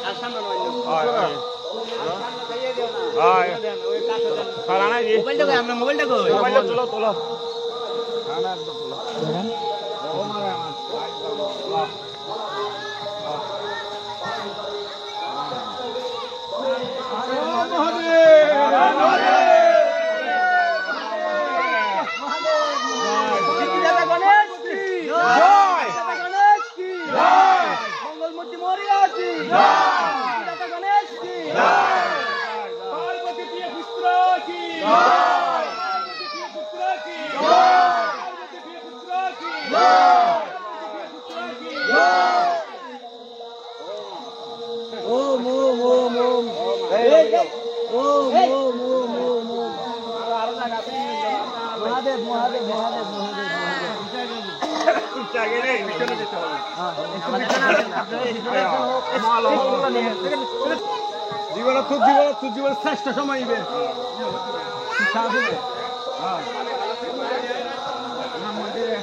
আর সামনে নয় মোবাইলটা কই আমরা মোবাইলটা কই মোবাইলটা তোলো তোলো না একদম তোলো ও মারা আমার মঙ্গলমূর্তি মরিয়া কি গণেশ কি পার্বতী প্রিয় পুত্র কি পুত্র কি পুত্র কি ওম ওম ওম ওম ওম ওম ওম ওম মহাদেব মহাদেব মহাদেব মহাদেব জীবনের শ্রেষ্ঠ সময় মন্দিরে